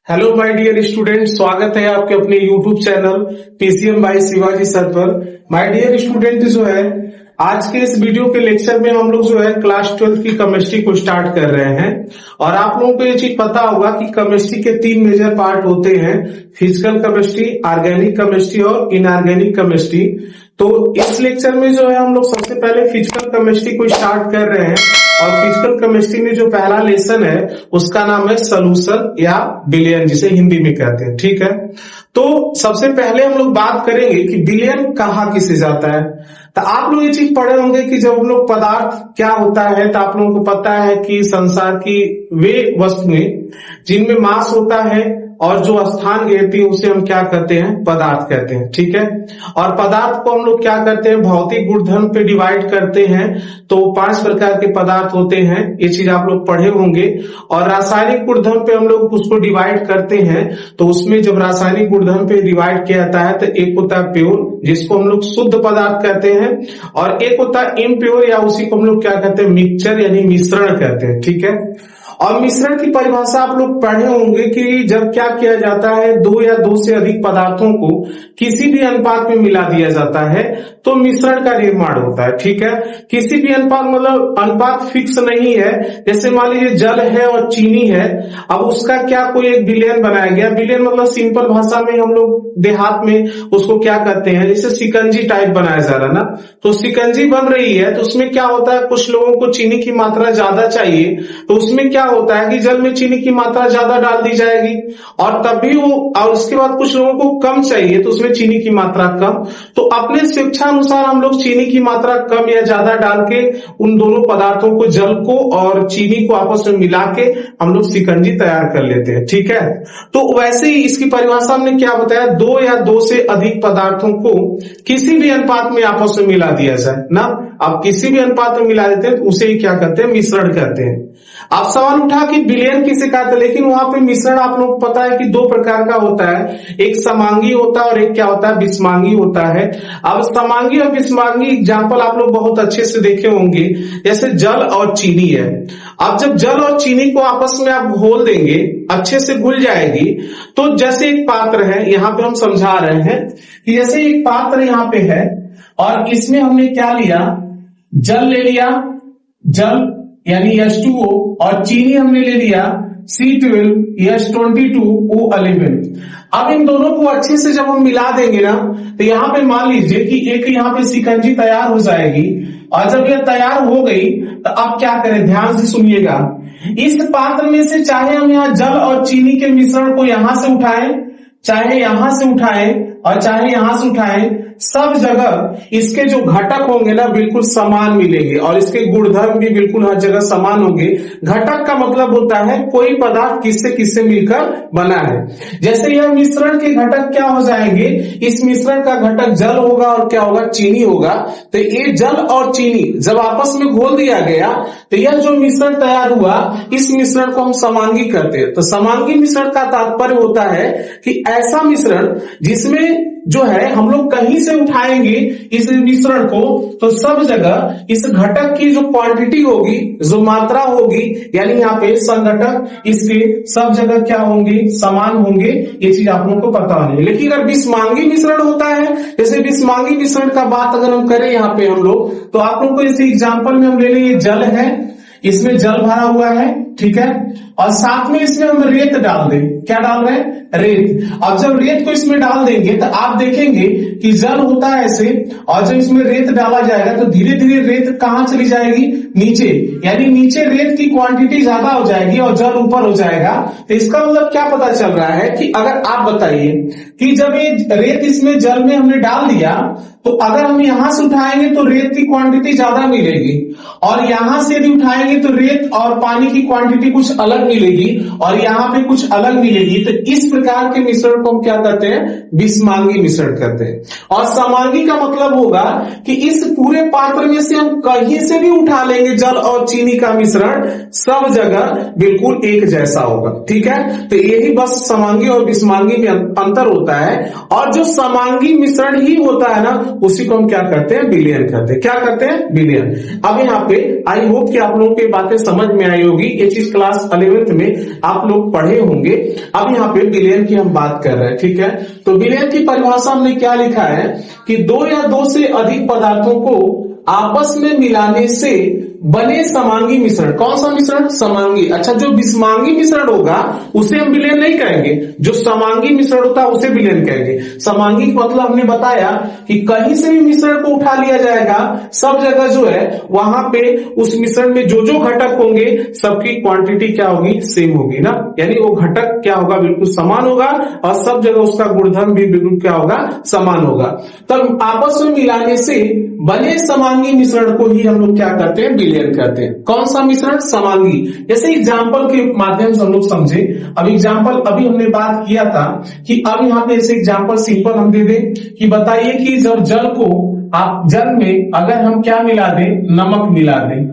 Hello my dear student, स्वागत है आपके अपने YouTube channel PCM by Shivaji sir पर। माय डियर स्टूडेंट, जो है आज के इस वीडियो के लेक्चर में हम लोग जो है क्लास 12 की केमिस्ट्री को स्टार्ट कर रहे हैं। और आप लोगों को ये चीज पता होगा कि केमिस्ट्री के 3 मेजर पार्ट होते हैं, फिजिकल केमिस्ट्री, ऑर्गेनिक केमिस्ट्री और इनऑर्गेनिक केमिस्ट्री। तो इस लेक्चर में जो है हम लोग सबसे पहले फिजिकल केमिस्ट्री को स्टार्ट कर रहे हैं। और फिजिकल केमिस्ट्री में जो पहला लेसन है उसका नाम है सॉल्यूशन या विलयन, जिसे हिंदी में कहते हैं। ठीक है, तो सबसे पहले हम लोग बात करेंगे कि विलयन कहाँ किसे जाता है। तो आप लोग ये चीज पढ़े होंगे कि जब हम लोग पदार्थ क्या होता है, तो आप लोगों को पता है कि संसार की वे वस्तु में जिनमें मास होता है और जो स्थान घेरती है उसे हम क्या कहते हैं, पदार्थ कहते हैं। ठीक है, और पदार्थ को हम लोग क्या करते हैं, भौतिक गुणधर्म पे डिवाइड करते हैं। तो 5 प्रकार के पदार्थ होते हैं, ये चीज आप लोग पढ़े होंगे। और रासायनिक गुणधर्म पे हम लोग उसको डिवाइड करते हैं। तो उसमें जब रासायनिक गुणधर्म पे डिवाइड किया जाता है तो एक होता है प्योर, जिसको हम लोग शुद्ध पदार्थ कहते हैं, और एक होता है इम्प्योर या उसी को हम लोग क्या कहते हैं, मिक्सचर यानी मिश्रण कहते हैं। ठीक है, और मिश्रण की परिभाषा आप लोग पढ़े होंगे कि जब क्या किया जाता है, 2 या 2 से अधिक पदार्थों को किसी भी अनुपात में मिला दिया जाता है तो मिश्रण का निर्माण होता है। ठीक है, किसी भी अनुपात मतलब अनुपात फिक्स नहीं है। जैसे मान लीजिए जल है और चीनी है, अब उसका क्या कोई एक विलयन बनाया गया। विलयन मतलब सिंपल भाषा में हम लोग देहात में उसको क्या कहते हैं, जैसे शिकंजी टाइप बनाया जा रहा ना, तो शिकंजी बन रही है तो उसमें क्या होता है, कुछ लोगों को चीनी की मात्रा ज्यादा चाहिए तो उसमें क्या होता है कि जल में चीनी की मात्रा ज्यादा डाल दी जाएगी, और तभी वो, और उसके बाद कुछ लोगों को कम चाहिए तो उसमें चीनी की मात्रा कम। तो अपने शिक्षा अनुसार हम लोग चीनी की मात्रा कम या ज्यादा डाल के उन दोनों पदार्थों को, जल को और चीनी को आपस में मिला के हम लोग शिकंजी तैयार कर लेते हैं। ठीक है, तो वैसे ही इसकी परिभाषा हमने क्या बताया, 2 या 2 से अधिक पदार्थों को किसी भी अनुपात में आपस में मिला दिया जाए ना। अब किसी भी अनुपात में मिला देते हैं तो उसे ही क्या कहते हैं, मिश्रण कहते हैं। आप सवाल उठा कि विलयन किसे कहते हैं, लेकिन वहां पे मिश्रण आप लोग पता है कि 2 प्रकार का होता है, एक समांगी होता है और एक क्या होता है, विषमांगी होता है। अब समांगी और विषमांगी एग्जाम्पल आप लोग बहुत अच्छे से देखे होंगे, जैसे जल और चीनी है। अब जब जल और चीनी को आपस में आप घोल देंगे, अच्छे से घुल जाएगी, तो जैसे एक पात्र है, यहाँ पे हम समझा रहे हैं कि जैसे एक पात्र यहाँ पे है और इसमें हमने क्या लिया, जल ले लिया, जल यानी H2O, और चीनी हमने ले लिया C12 H22O11। अब इन दोनों को अच्छे से जब हम मिला देंगे ना, तो यहाँ पे मान लीजिए कि एक यहाँ पे शिकंजी तैयार हो जाएगी। और जब यह तैयार हो गई तो अब क्या करें, ध्यान से सुनिएगा। इस पात्र में से चाहे हम यहाँ जल और चीनी के मिश्रण को यहां से उठाएं, चाहे यहां से उठाएं और चाहे यहां से उठाएं, सब जगह इसके जो घटक होंगे ना बिल्कुल समान मिलेंगे और इसके गुणधर्म भी बिल्कुल हर जगह समान होंगे। घटक का मतलब होता है कोई पदार्थ किससे किससे मिलकर बना है। जैसे यह मिश्रण के घटक क्या हो जाएंगे, इस मिश्रण का घटक जल होगा और क्या होगा, चीनी होगा। तो ये जल और चीनी जब आपस में घोल दिया गया तो यह जो मिश्रण तैयार हुआ, इस मिश्रण को हम समांगी कहते हैं। तो समांगी मिश्रण का तात्पर्य होता है कि ऐसा मिश्रण जिसमें जो है हम लोग कहीं से उठाएंगे इस मिश्रण को तो सब जगह इस घटक की जो क्वांटिटी होगी, जो मात्रा होगी, यानी यहाँ पे संघटक इसके सब जगह क्या होंगे, समान होंगे। ये चीज आप लोगों को पता नहीं। लेकिन अगर विषमांगी मिश्रण होता है, जैसे विषमांगी मिश्रण का बात अगर हम करें यहाँ पे हम लोग, तो आप लोगों को इसी एग्जाम्पल में हम ले लें, जल है, इसमें जल भरा हुआ है, ठीक है, और साथ में इसमें हम रेत डाल दें। क्या डाल रहे हैं, रेत। अब जब रेत को इसमें डाल देंगे तो आप देखेंगे कि जल होता है ऐसे, और जब इसमें रेत डाला जाएगा तो धीरे धीरे रेत कहां चली जाएगी, नीचे, यानी नीचे रेत की क्वांटिटी ज्यादा हो जाएगी और जल ऊपर हो जाएगा। तो इसका मतलब क्या पता चल रहा है कि अगर आप बताइए कि जब ये रेत इसमें जल में हमने डाल दिया तो अगर हम यहां से उठाएंगे तो रेत की क्वांटिटी ज्यादा मिलेगी, और यहां से यदि उठाएंगे तो रेत और पानी की क्वांटिटी कुछ अलग मिलेगी, और यहाँ पे कुछ अलग मिलेगी। तो इस प्रकार के मिश्रण को हम क्या कहते हैं, विषमांगी मिश्रण कहते हैं। और समांगी का मतलब होगा कि इस पूरे पात्र में से हम कहीं से भी उठा लेंगे जल और चीनी का मिश्रण, सब जगह बिल्कुल एक जैसा होगा। ठीक है, तो यही बस समांगी और विषमांगी में अंतर होता है। और जो समांगी मिश्रण ही होता है ना, उसी को हम क्या करते हैं, विलयन करते हैं। क्या करते हैं, विलयन। अब यहाँ पे आई होप कि आप लोगों को बातें समझ में आई होगी, ये चीज क्लास 11th में आप लोग पढ़े होंगे। अब यहाँ पे विलयन की हम बात कर रहे हैं, ठीक है। तो विलयन की परिभाषा हमने क्या लिखा है कि दो या दो से अधिक पदार्थों को आपस में मिलाने से बने समांगी मिश्रण। कौन सा मिश्रण, समांगी। अच्छा, जो विषमांगी मिश्रण होगा उसे हम विलयन नहीं कहेंगे, जो समांगी मिश्रण होता है उसे विलयन कहेंगे। समांगी का मतलब हमने बताया कि कहीं से भी मिश्रण को उठा लिया जाएगा, सब जगह जो है वहां पे उस मिश्रण में जो जो घटक होंगे सबकी क्वांटिटी क्या होगी, सेम होगी ना, यानी वो घटक क्या होगा, बिल्कुल समान होगा और सब जगह उसका गुणधर्म भी बिल्कुल क्या होगा, समान होगा। तब आपस में मिलाने से बने समांगी मिश्रण को ही हम लोग क्या करते हैं, विलयन करते हैं। कौन सा मिश्रण, समांगी। जैसे एग्जाम्पल के माध्यम से हम लोग समझे। अब एग्जाम्पल अभी हमने बात किया था कि अब यहाँ पे ऐसे एग्जाम्पल सिंपल हम दे दें कि बताइए कि जब जल को आप जल में अगर हम क्या मिला दें, नमक मिला दें,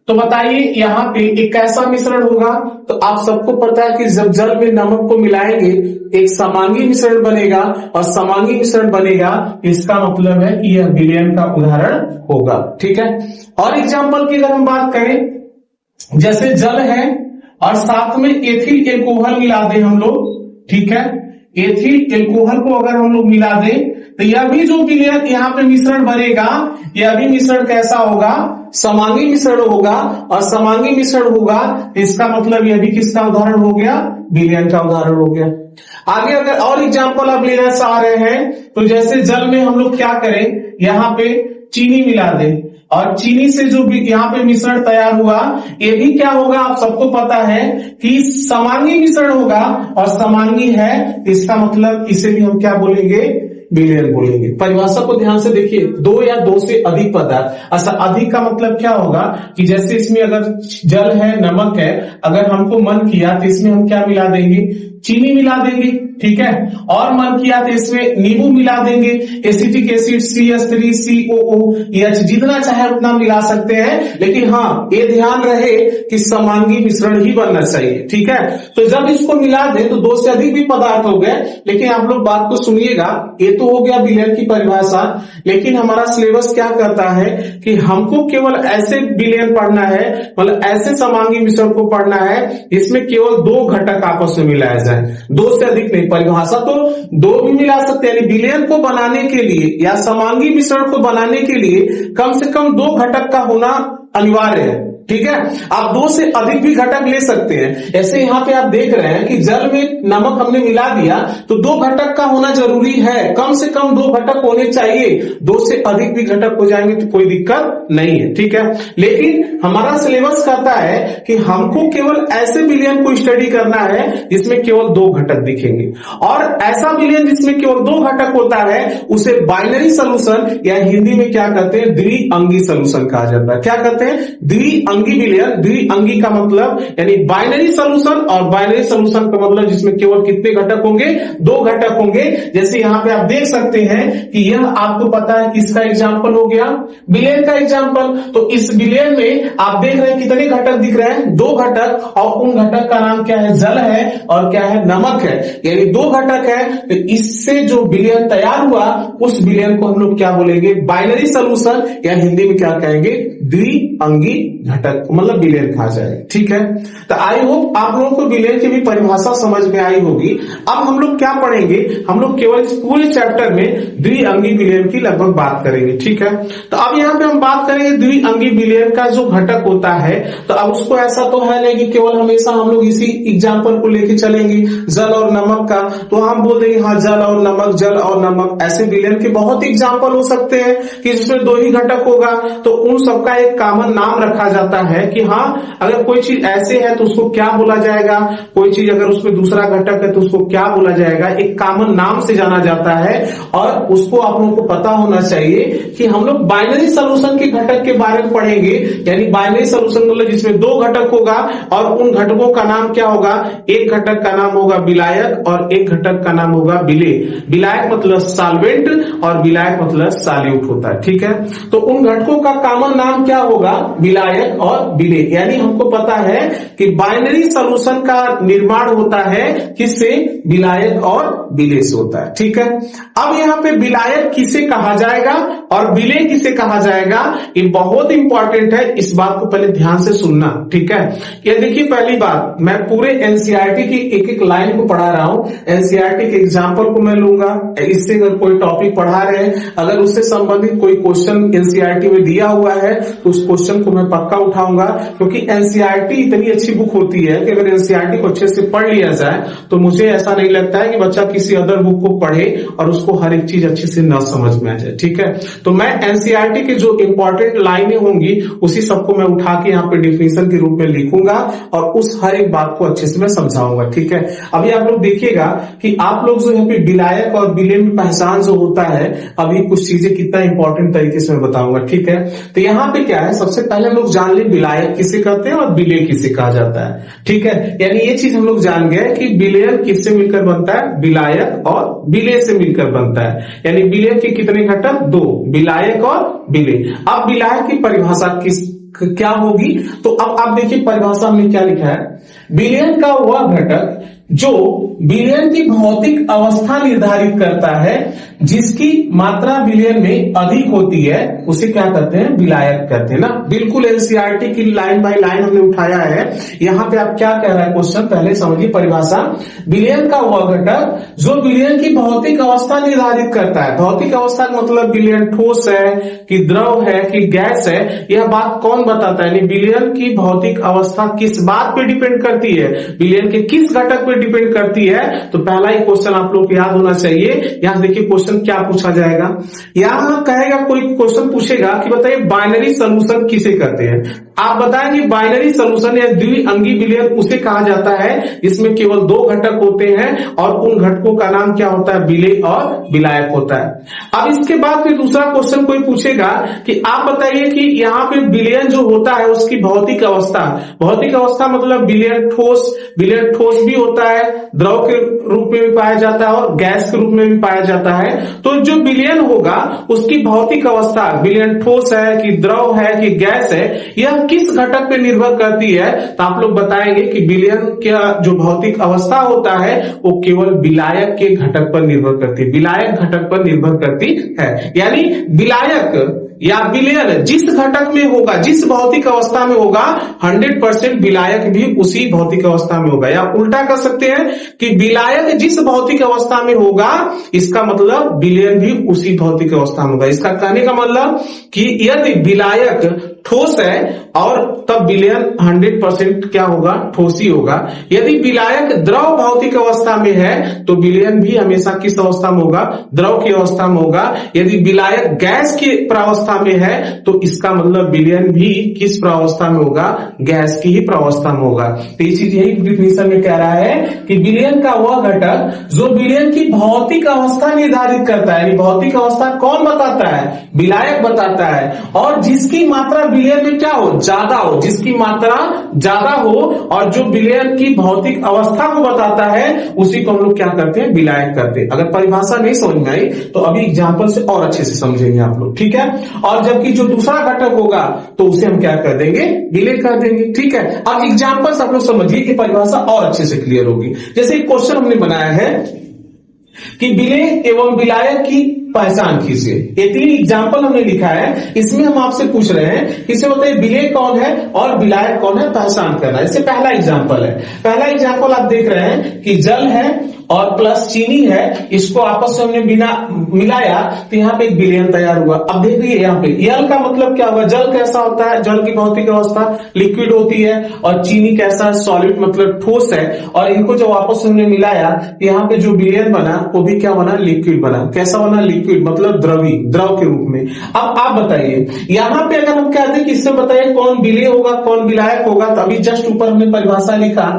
तो बताइए यहाँ पे एक कैसा मिश्रण होगा। तो आप सबको पता है कि जब जल में नमक को मिलाएंगे एक समांगी मिश्रण बनेगा, और समांगी मिश्रण बनेगा इसका मतलब है कि यह विलयन का उदाहरण होगा, ठीक है। और एग्जाम्पल की अगर हम बात करें, जैसे जल है और साथ में एथिल एल्कोहल मिला दें हम लोग, ठीक है। एथिल एल्कोहल को अगर हम लोग मिला दें तो यह भी जो विलयन यहाँ पे मिश्रण बनेगा, यह भी मिश्रण कैसा होगा, समांगी मिश्रण होगा। और समांगी मिश्रण होगा इसका मतलब यह भी किसका उदाहरण हो गया, विलयन का उदाहरण हो गया। आगे अगर और एग्जाम्पल आप लेना चाह रहे हैं तो जैसे जल में हम लोग क्या करें, यहाँ पे चीनी मिला दें और चीनी से जो भी यहाँ पे मिश्रण तैयार हुआ ये भी क्या होगा, आप सबको पता है कि समांगी मिश्रण होगा। और समांगी है इसका मतलब इसे भी हम क्या बोलेंगे, विलयन बोलेंगे। परिभाषा को ध्यान से देखिए, दो या दो से अधिक पदार्थ। अच्छा, अधिक का मतलब क्या होगा कि जैसे इसमें अगर जल है, नमक है, अगर हमको मन किया तो इसमें हम क्या मिला देंगे, चीनी मिला देंगे, ठीक है। और मन किया तो इसमें नींबू मिला देंगे, एसिटिक एसिड CH3COOH, जितना चाहे उतना मिला सकते हैं। लेकिन हाँ, ये ध्यान रहे कि समांगी मिश्रण ही बनना चाहिए, ठीक है। तो जब इसको मिला दे तो दो से अधिक भी पदार्थ हो गए। लेकिन आप लोग बात को सुनिएगा, ये तो हो गया विलयन की परिभाषा। लेकिन हमारा सिलेबस क्या करता है कि हमको केवल ऐसे विलयन पढ़ना है, मतलब ऐसे समांगी मिश्रण को पढ़ना है जिसमें केवल दो घटक आपस में मिलाया जाए, दो से अधिक नहीं। परिभाषा तो दो भी मिला सकते हैं, विलयन को बनाने के लिए या समांगी मिश्रण को बनाने के लिए कम से कम दो घटक का होना अनिवार्य है, ठीक है। आप दो से अधिक भी घटक ले सकते हैं। ऐसे यहाँ पे आप देख रहे हैं कि जल में नमक हमने मिला दिया तो दो घटक का होना जरूरी है, कम से कम दो घटक होने चाहिए। दो से अधिक भी घटक हो जाएंगे तो कोई दिक्कत नहीं है, ठीक है। लेकिन हमारा सिलेबस कहता है कि हमको केवल ऐसे विलयन को स्टडी करना है जिसमें केवल दो घटक दिखेंगे, और ऐसा विलयन जिसमें केवल दो घटक होता है उसे बाइनरी सोल्यूशन या हिंदी में क्या कहते हैं, द्विअंगी सोल्यूशन कहा जाता है। क्या कहते हैं, द्विअंगी विलयन। द्विअंगी का मतलब यानी बाइनरी सोल्यूशन, और बाइनरी सोल्यूशन का मतलब जिसमें केवल कितने घटक होंगे, दो घटक होंगे। जैसे यहाँ पे आप देख सकते हैं कि यह आपको पता है किसका एग्जाम्पल हो गया, विलयन का एग्जाम्पल। तो इस विलयन में आप देख रहे हैं कितने घटक दिख रहे हैं, दो घटक, और उन घटक का नाम क्या है, जल है और क्या है, नमक है, यानी दो घटक है। तो इससे जो विलयन तैयार हुआ उस विलयन को हम लोग क्या बोलेंगे, बाइनरी सोल्यूशन, या हिंदी में क्या कहेंगे, द्विअंगी घटक, मतलब विलयन कहा जाए, ठीक है। तो आई होप आप लोगों को विलयन की भी परिभाषा समझ में आई होगी। अब हम लोग क्या पढ़ेंगे, हम लोग केवल इस पूरे चैप्टर में द्विअंगी विलयन की लगभग बात करेंगे, ठीक है। तो अब यहाँ पे हम बात करेंगे द्विअंगी विलयन का जो घटक होता है। तो अब उसको ऐसा तो है नहीं कि केवल हमेशा हम लोग इसी एग्जाम्पल को लेके चलेंगे, जल और नमक का, तो हम बोल देंगे हाँ जल और नमक, जल और नमक। ऐसे विलयन के बहुत एग्जाम्पल हो सकते हैं कि जिसमें दो ही घटक होगा, तो उन सबका एक कॉमन नाम रखा जाता है कि हाँ अगर कोई चीज ऐसे है तो उसको क्या बोला जाएगा, कोई चीज अगर उसमें दूसरा घटक है तो उसको क्या बोला जाएगा, एक कॉमन नाम से जाना जाता है। और उसको आप लोगों को पता होना चाहिए कि हम लोग बाइनरी सोल्यूशन के घटक के बारे में पढ़ेंगे, यानी बाइनरी सोल्यूशन मतलब जिसमें दो घटक होगा और उन घटकों का नाम क्या होगा, एक घटक का नाम होगा विलायक और एक घटक का नाम होगा विलेय। विलायक मतलब सॉल्वेंट और विलायक मतलब सॉल्यूट होता है, ठीक है। तो उन घटकों का कॉमन नाम क्या होगा, विलायक और विलेय। यानी हमको पता है कि बाइनरी सॉल्यूशन का निर्माण होता है किससे, विलायक और विलेय से होता है, ठीक है। अब यहाँ पे विलायक किसे कहा जाएगा और विलेय किसे कहा जाएगा, ये बहुत इंपॉर्टेंट है, इस बात को पहले ध्यान से सुनना, ठीक है। ये देखिए पहली बात, मैं पूरे एनसीईआरटी की एक एक लाइन को पढ़ा रहा हूं, एनसीईआरटी के एग्जाम्पल को मैं लूंगा, इससे अगर कोई टॉपिक पढ़ा रहे हैं, अगर उससे संबंधित कोई क्वेश्चन एनसीईआरटी में दिया हुआ है तो उस क्वेश्चन को मैं पक्का उठाऊंगा, क्योंकि एनसीईआरटी इतनी अच्छी बुक होती है कि अगर एनसीईआरटी को अच्छे से पढ़ लिया जाए तो मुझे ऐसा नहीं लगता है कि बच्चा किसी अदर बुक को पढ़े और उसको हर एक चीज अच्छे से न समझ में आ जाए, ठीक है। तो मैं एनसीईआरटी की जो इंपॉर्टेंट लाइनें होंगी उसी सबको मैं उठा के यहाँ पे डिफिनेशन के रूप में लिखूंगा और उस हर एक बात को अच्छे से मैं समझाऊंगा, ठीक है। अभी आप लोग देखिएगा कि आप लोग जो यहाँ पे विलायक और विलेय में पहचान जो होता है, अभी कुछ चीजें कितना इंपॉर्टेंट तरीके से मैं बताऊंगा, ठीक है। तो यहाँ पे क्या है, सबसे पहले हम लोग जान ले विलायक किसे कहते हैं और विलेय किसे कहा जाता है, ठीक है। यानी ये चीज हम लोग जान गए कि विलेय किससे मिलकर बनता है, विलायक और विलेय से मिलकर बनता है। यानी विलेय के कितने घटक, दो, विलायक और विलेय। अब विलायक की परिभाषा क्या होगी, तो अब आप देखिए परिभाषा में क्या लिखा है, विलयन का वह घटक जो विलयन की भौतिक अवस्था निर्धारित करता है, जिसकी मात्रा विलयन में अधिक होती है, उसे क्या कहते हैं, विलायक कहते हैं ना। बिल्कुल एनसीईआरटी की लाइन बाय लाइन हमने उठाया है। यहाँ पे आप क्या कह रहा है क्वेश्चन, पहले समझिए परिभाषा। विलयन का वह घटक जो विलयन की भौतिक अवस्था निर्धारित करता है। भौतिक अवस्था का मतलब विलयन ठोस है कि द्रव है कि गैस है, यह बात कौन बताता है। विलयन की भौतिक अवस्था किस बात पे डिपेंड करती है, विलयन के किस घटक पे डिपेंड करती है। तो पहला ही क्वेश्चन आप लोग को याद होना चाहिए। यहां देखिए क्वेश्चन क्या पूछा जाएगा, यहां कहेगा, कोई क्वेश्चन पूछेगा कि बताइए बाइनरी सॉल्यूशन किसे कहते हैं। आप बताएंगे बाइनरी सॉल्यूशन या द्विअंगी विलयन उसे कहा जाता है जिसमें केवल दो घटक होते हैं और उन घटकों का नाम क्या होता है, विलेय और विलायक होता है। अब इसके बाद फिर दूसरा क्वेश्चन कोई पूछेगा कि आप बताइए कि यहाँ पे विलयन जो होता है उसकी भौतिक अवस्था, भौतिक अवस्था मतलब विलयन ठोस भी होता है, द्रव के रूप में भी पाया जाता है और गैस के रूप में भी पाया जाता है। तो जो विलयन होगा उसकी भौतिक अवस्था, विलयन ठोस है कि द्रव है कि गैस है, यह किस घटक पे निर्भर करती है। तो आप लोग बताएंगे कि विलयन का जो भौतिक अवस्था होता है वो केवल विलायक के घटक पर निर्भर करती है, विलायक घटक पर निर्भर करती है। यानी विलायक या विलयन जिस घटक में होगा, जिस भौतिक अवस्था में होगा, 100% विलायक भी उसी भौतिक अवस्था में होगा। या उल्टा कर सकते हैं कि विलायक जिस भौतिक अवस्था में होगा, इसका मतलब विलयन भी उसी भौतिक अवस्था में होगा। इसका कहने का मतलब कि यदि विलायक ठोस है और तब विलयन 100% क्या होगा, ठोस ही होगा। यदि विलायक द्रव भौतिक अवस्था में है तो विलयन भी हमेशा किस अवस्था में होगा, द्रव की अवस्था में होगा। यदि विलायक गैस की प्रावस्था में है तो इसका मतलब विलयन भी किस प्रावस्था में होगा, गैस की ही प्रावस्था में होगा। तो ये चीज यही डिफिनेशन में कह रहा है कि विलयन का वह घटक जो विलयन की भौतिक अवस्था निर्धारित करता है। भौतिक अवस्था कौन बताता है, विलायक बताता है, और जिसकी मात्रा विलयन में क्या हो, ज्यादा हो, जिसकी मात्रा ज्यादा हो और जो विलयन की भौतिक अवस्था को बताता है उसी को हम लोग क्या करते हैं, विलायक करते हैं। अगर परिभाषा नहीं समझ में आई तो अभी एग्जांपल से और अच्छे से समझेंगे आप लोग, ठीक है। और जबकि जो दूसरा घटक होगा तो उसे हम क्या कर देंगे, विलय कर देंगे, ठीक है। अब एग्जांपल से आप लोग समझिए कि परिभाषा और अच्छे से क्लियर होगी। जैसे एक क्वेश्चन हमने बनाया है कि विलय एवं विलायक की पहचान कीजिए। ये 3 एग्जाम्पल हमने लिखा है, इसमें हम आपसे पूछ रहे हैं, इसमें बताइए विलय कौन है और विलायक कौन है, पहचान करना। इससे पहला एग्जाम्पल है, पहला एग्जाम्पल आप देख रहे हैं कि जल है और प्लस चीनी है, इसको आपस में हमने बिना मिलाया तो यहाँ पे एक विलयन तैयार हुआ। अब देखिए यहाँ पे यल का मतलब क्या हुआ, जल कैसा होता है, जल की भौतिक अवस्था लिक्विड होती है, और चीनी कैसा, सॉलिड मतलब ठोस है। और इनको जब आपस में हमने मिलाया तो यहाँ पे जो विलयन बना वो भी क्या बना, लिक्विड बना। कैसा बना, लिक्विड मतलब द्रवी, द्रव के रूप में। अब आप बताइए यहाँ पे अगर हम कहते हैं कि इससे बताइए कौन विलय होगा कौन विलायक होगा, तो अभी जस्ट ऊपर हमने परिभाषा लिखा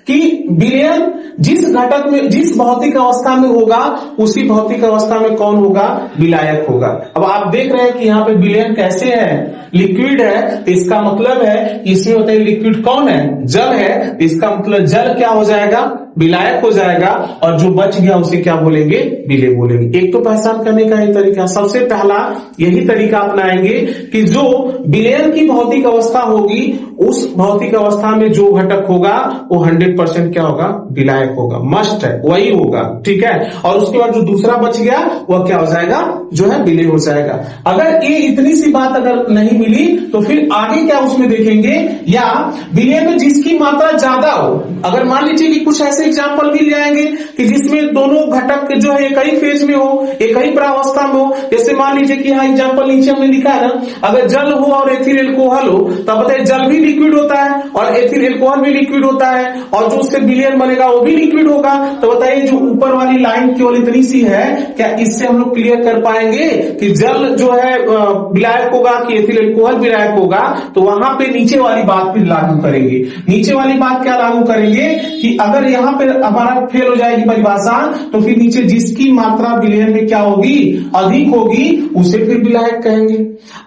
कि विलयन जिस घटक में, जिस भौतिक अवस्था में होगा उसी भौतिक अवस्था में कौन होगा, विलायक होगा। अब आप देख रहे हैं कि यहाँ पे विलयन कैसे है, लिक्विड है, तो इसका मतलब है इसमें होता है लिक्विड कौन है, जल है, तो इसका मतलब जल क्या हो जाएगा, विलायक हो जाएगा, और जो बच गया उसे क्या बोलेंगे, विलेय बोलेंगे। एक तो पहचान करने का ये तरीका, सबसे पहला यही तरीका अपनाएंगे कि जो विलयन की भौतिक अवस्था होगी उस भौतिक अवस्था में जो घटक होगा वो 100% क्या होगा, विलायक होगा, मस्ट है, वही होगा, ठीक है। और उसके बाद जो दूसरा बच गया वह क्या हो जाएगा, जो है विलेय हो जाएगा। अगर ये इतनी सी बात अगर नहीं मिली तो फिर आगे क्या उसमें देखेंगे, या विलय में जिसकी मात्रा ज्यादा हो, अगर मान लीजिए कि कुछ ऐसे एग्जाम्पल मिल जाएंगे कि जिसमें दोनों घटक जो है एक ही फेज में हो, एक ही प्रावस्था में हो। जैसे मान लीजिए कि यहाँ एग्जाम्पल नीचे हमने लिखा है ना, अगर जल हो और एथिल एल्कोहल हो तो बताइए जल भी लिक्विड होता है और एथिल एल्कोहल भी लिक्विड होता है, और जो उससे विलयन बनेगा वो भी लिक्विड होगा। तो बताइए जो ऊपर वाली लाइन केवल इतनी सी है, क्या इससे हम लोग क्लियर कर पाएंगे कि जल जो है विलायक होगा कि एथिल एल्कोहल विलायक होगा? तो वहां पे नीचे वाली बात फिर लागू करेंगे। नीचे वाली बात क्या लागू करेंगे कि अगर यहाँ पे हमारा फेल हो जाएगी परिभाषा, तो फिर नीचे जिसकी मात्रा विलयन में क्या होगी, अधिक होगी, उसे फिर विलायक कहेंगे।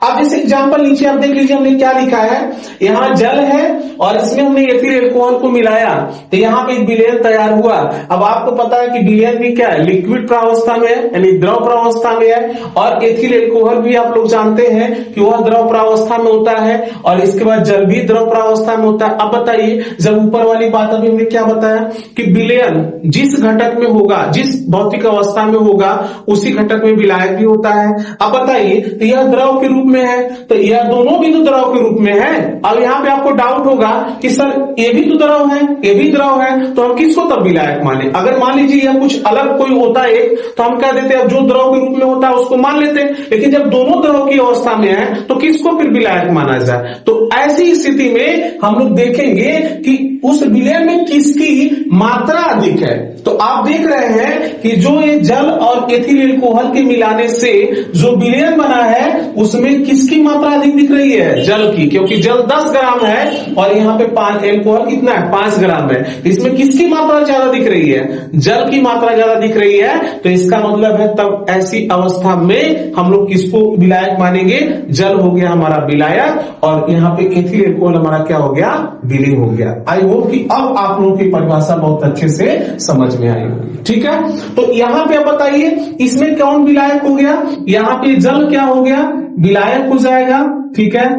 अब जैसे एग्जांपल नीचे आप देख लीजिए हमने क्या लिखा है, यहाँ जल है और इसमें हमने एथिल एल्कोहल को मिलाया तो यहाँ पे एक विलयन तैयार हुआ। अब आपको पता है कि विलयन भी क्या है, लिक्विड प्रावस्था में है, यानी द्रव प्रावस्था में है, और एथिल एल्कोहल भी आप लोग जानते हैं कि वह द्रव प्रावस्था में होता है, और इसके बाद जल भी द्रव प्रावस्था में होता है। अब बताइए, जब ऊपर वाली बात अभी हमने क्या बताया कि विलयन जिस घटक में होगा, जिस भौतिक अवस्था में होगा, उसी घटक में विलायक भी होता है। अब बताइए, तो यह द्रव के रूप में है, तो यह दोनों भी तो द्रव के रूप में है। अब यहाँ पे आपको डाउट होगा कि सर ये भी तो द्रव है, ये भी द्रव है, तो हम किसको तब विलायक माने? अगर मान लीजिए यह कुछ अलग कोई होता है तो हम कह देते हैं जो द्रव के रूप में होता है उसको मान लेते हैं, लेकिन जब दोनों द्रव की अवस्था में है तो किसको फिर विलायक माना जाए? तो ऐसी स्थिति में हम लोग देखेंगे कि उस विलयन में किसकी मात्रा अधिक है। तो आप देख रहे हैं कि जो ये जल और एथिल एल्कोहल के मिलाने से जो विलयन बना है उसमें किसकी मात्रा अधिक दिख रही है, जल की, क्योंकि जल 10 ग्राम है और यहाँ पे एल्कोहल कितना है, 5 ग्राम है। इसमें किसकी मात्रा ज्यादा दिख रही है, जल की मात्रा ज्यादा दिख रही है। तो इसका मतलब है तब ऐसी अवस्था में हम लोग किसको विलायक मानेंगे, जल हो गया हमारा विलायक, और यहाँ पे एथिल एल्कोहल हमारा क्या हो गया, विलेय हो गया। आई होप कि अब आप लोगों की परिभाषा बहुत अच्छे से समझ में आई होगी, ठीक है। तो यहाँ पे आप बताइए इसमें कौन विलायक हो गया, यहाँ पे जल क्या हो गया, विलायक हो जाएगा, ठीक है,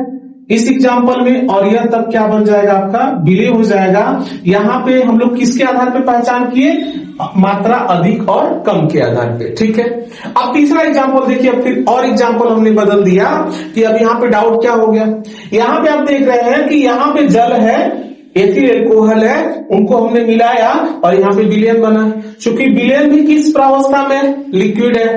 इस एग्जाम्पल में, और यह तब क्या बन जाएगा आपका, विलेय हो जाएगा। यहाँ पे हम लोग किसके आधार पे पहचान किए, मात्रा अधिक और कम के आधार पे, ठीक है। अब तीसरा एग्जाम्पल देखिए, अब फिर और एग्जाम्पल हमने बदल दिया कि अब यहाँ पे डाउट क्या हो गया। यहाँ पे आप देख रहे हैं कि यहाँ पे जल है, एथिल एल्कोहल है, उनको हमने मिलाया और यहाँ पे विलयन बना। चूंकि विलयन भी किस प्रावस्था में, लिक्विड है,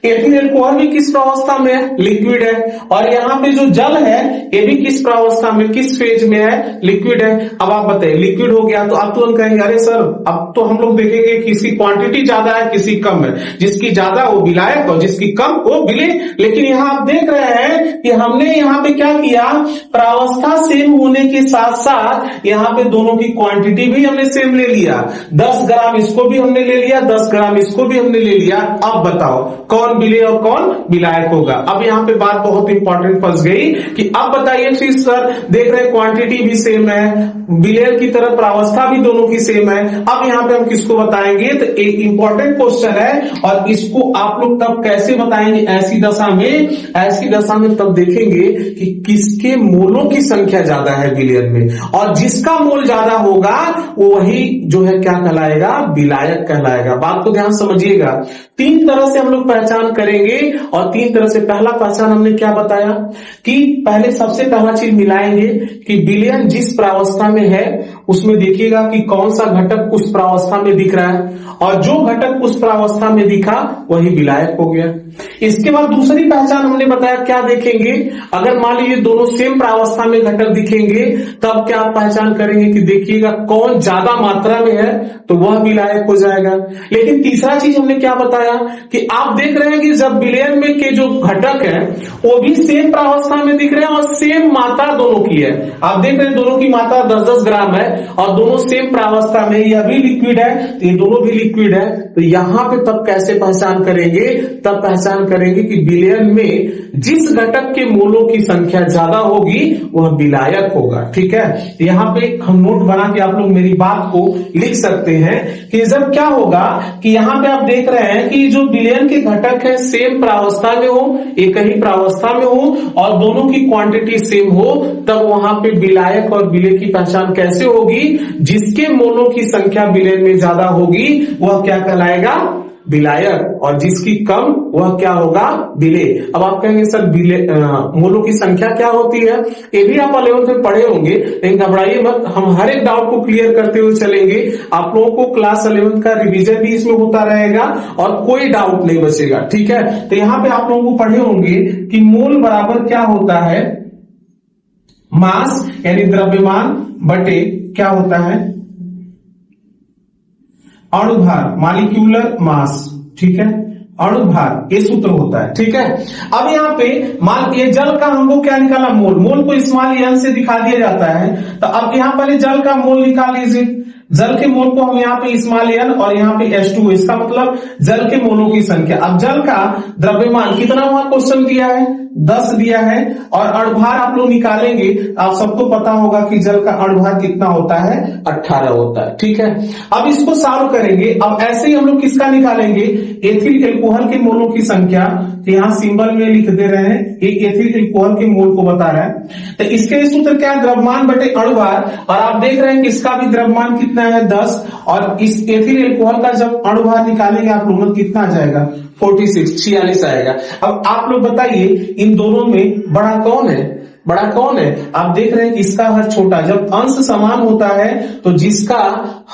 एथिल एल्कोहल भी किस प्रावस्था में है, लिक्विड है, और यहाँ पे जो जल है ये भी किस प्रावस्था में, किस फेज में है, लिक्विड है। अब आप बताइए लिक्विड हो गया तो आप तुरंत कहेंगे अरे सर अब तो हम लोग देखेंगे किसी क्वांटिटी ज्यादा है किसी कम है, जिसकी ज्यादा वो विलायक और जिसकी कम वो विलेय। लेकिन यहाँ आप देख रहे हैं कि हमने यहाँ पे क्या किया, प्रावस्था सेम होने के साथ साथ यहाँ पे दोनों की क्वांटिटी भी हमने सेम ले लिया। 10 ग्राम इसको भी हमने ले लिया, 10 ग्राम इसको भी हमने ले लिया। अब बताओ कौन विलेय और कौन विलायक होगा। अब यहाँ पे बात बहुत इंपॉर्टेंट फंस गई कि अब बताइए फिर सर देख रहे क्वांटिटी भी सेम है, विलेय की तरफ प्रावस्था भी दोनों की सेम है। अब यहाँ पे हम किसको बताएंगे, तो एक इंपॉर्टेंट क्वेश्चन है और इसको आप लोग तब कैसे बताएंगे, ऐसी दशा में तब देखेंगे कि किसके मोलों की संख्या ज्यादा है विलयन में, और जिसका मोल ज्यादा होगा वो वही जो है क्या कहलाएगा, विलायक कहलाएगा। बात को ध्यान समझिएगा। 3 तरह से हम लोग पहचान करेंगे, और 3 तरह से पहला पहचान हमने क्या बताया कि पहले सबसे पहला चीज मिलाएंगे कि विलयन जिस प्रावस्था में है उसमें देखिएगा कि कौन सा घटक उस प्रावस्था में दिख रहा है, और जो घटक उस प्रावस्था में दिखा वही विलायक हो गया। इसके बाद दूसरी पहचान हमने बताया क्या देखेंगे, अगर मान लीजिए दोनों सेम प्रावस्था में घटक दिखेंगे तब क्या आप पहचान करेंगे कि देखिएगा कौन ज्यादा मात्रा में है तो वह विलायक हो जाएगा। लेकिन तीसरा चीज हमने क्या बताया कि आप देख रहे हैं कि जब विलयन में के जो घटक है वो भी सेम प्रावस्था में दिख रहे हैं और सेम मात्रा दोनों की है। आप देख रहे हैं दोनों की मात्रा 10-10 ग्राम है, और दोनों सेम प्रावस्था में, यह भी लिक्विड है तो ये दोनों भी लिक्विड है, तो यहां पे तब कैसे पहचान करेंगे? तब पहचान करेंगे कि विलयन में जिस घटक के मोलों की संख्या ज्यादा होगी वह विलायक होगा। ठीक है, यहाँ पे हम नोट बना के आप लोग मेरी बात को लिख सकते हैं कि जब क्या होगा कि यहाँ पे आप देख रहे हैं कि जो विलयन के घटक है सेम प्रावस्था में हो, एक ही प्रावस्था में हो और दोनों की क्वांटिटी सेम हो, तब वहां पे विलायक और विलय की पहचान कैसे होगी? जिसके मोलों की संख्या विलयन में ज्यादा होगी वह क्या कहलाएगा? विलायक, और जिसकी कम वह क्या होगा? विलेय। अब आप कहेंगे सर मोलों की संख्या क्या होती है? ये भी आप 11th में पढ़े होंगे, लेकिन घबराइए मत, हम हर एक डाउट को क्लियर करते हुए चलेंगे। आप लोगों को क्लास 11th का रिवीजन भी इसमें होता रहेगा और कोई डाउट नहीं बचेगा। ठीक है, तो यहाँ पे आप लोगों को पढ़े होंगे कि मोल बराबर क्या होता है? मास यानी द्रव्यमान बटे क्या होता है? अणुभार, मॉलिक्यूलर मास। ठीक है, अणुभार, ये सूत्र होता है। ठीक है, अब यहाँ पे मान ये जल का हमको क्या निकाला? मोल। मोल को स्मॉल एन से दिखा दिया जाता है, तो अब यहाँ पर जल का मोल निकाल लीजिए। जल के मोल को हम यहाँ पे स्मॉल एन और यहाँ पे H2, इसका मतलब जल के मोलों की संख्या। अब जल का द्रव्यमान कितना वहां क्वेश्चन दिया है? 10 दिया है, और अणुभार आप लोग निकालेंगे, आप सबको पता होगा कि जल का अणुभार कितना होता है? 18 होता है। ठीक है, अब इसको सॉल्व करेंगे। अब ऐसे ही हम लोग किसका निकालेंगे? एथिल एल्कोहल के मोलों की संख्या, तो यहाँ सिंबल में लिख दे रहे हैं, एक एथिल एल्कोहल के मोल को बता रहा है। तो इसके लिए सूत्र क्या है? द्रव्यमान बटे अणुभार, और आप देख रहे हैं कि इसका भी द्रव्यमान कितना है? 10, और इस एथिल एल्कोहल का जब अणुभार निकालेंगे आप लोगों को कितना आ जाएगा? 46 आएगा। अब आप लोग बताइए इन दोनों में बड़ा कौन है? बड़ा कौन है? आप देख रहे हैं इसका हर छोटा। जब अंश समान होता है तो जिसका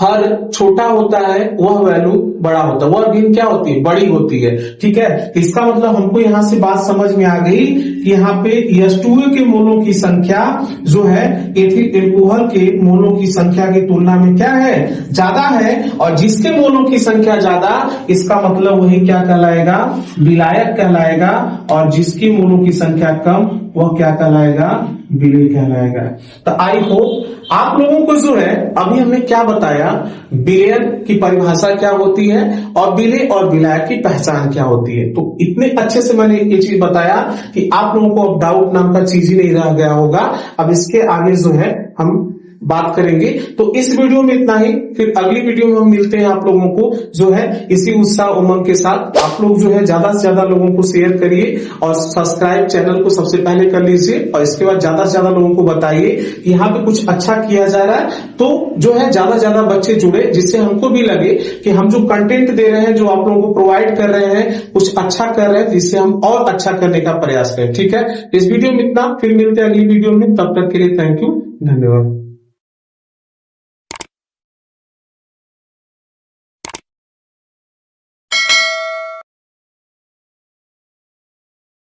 हर छोटा होता है वह वैल्यू बड़ा होता है, वह भिन्न क्या होती है? बड़ी होती है। ठीक है, इसका मतलब हमको यहां से बात समझ में आ गई कि यहाँ पे H2O के मोलों की संख्या जो है एथिल एल्कोहल के मोलों की संख्या की तुलना में क्या है? ज्यादा है, और जिसके मोलों की संख्या ज्यादा, इसका मतलब वही क्या कहलाएगा? विलायक कहलाएगा, और जिसकी मोलों की संख्या कम वह क्या कहलाएगा? विलेय कहलाएगा। तो आई होप आप लोगों को जो है अभी हमने क्या बताया, विलयन की परिभाषा क्या होती है और विलेय और विलायक की पहचान क्या होती है। तो इतने अच्छे से मैंने ये चीज बताया कि आप लोगों को अब डाउट नाम का चीज ही नहीं रह गया होगा। अब इसके आगे जो है हम बात करेंगे। तो इस वीडियो में इतना ही, फिर अगली वीडियो में हम मिलते हैं आप लोगों को जो है इसी उत्साह उमंग के साथ। आप लोग जो है ज्यादा से ज्यादा लोगों को शेयर करिए और सब्सक्राइब चैनल को सबसे पहले कर लीजिए, और इसके बाद ज्यादा से ज्यादा लोगों को बताइए कि यहाँ पे कुछ अच्छा किया जा रहा है, तो जो है ज्यादा से ज्यादा बच्चे जुड़े, जिससे हमको भी लगे कि हम जो कंटेंट दे रहे हैं, जो आप लोगों को प्रोवाइड कर रहे हैं, कुछ अच्छा कर रहे हैं, जिससे हम और अच्छा करने का प्रयास करें। ठीक है, इस वीडियो में इतना, फिर मिलते हैं अगली वीडियो में। तब तक के लिए थैंक यू, धन्यवाद।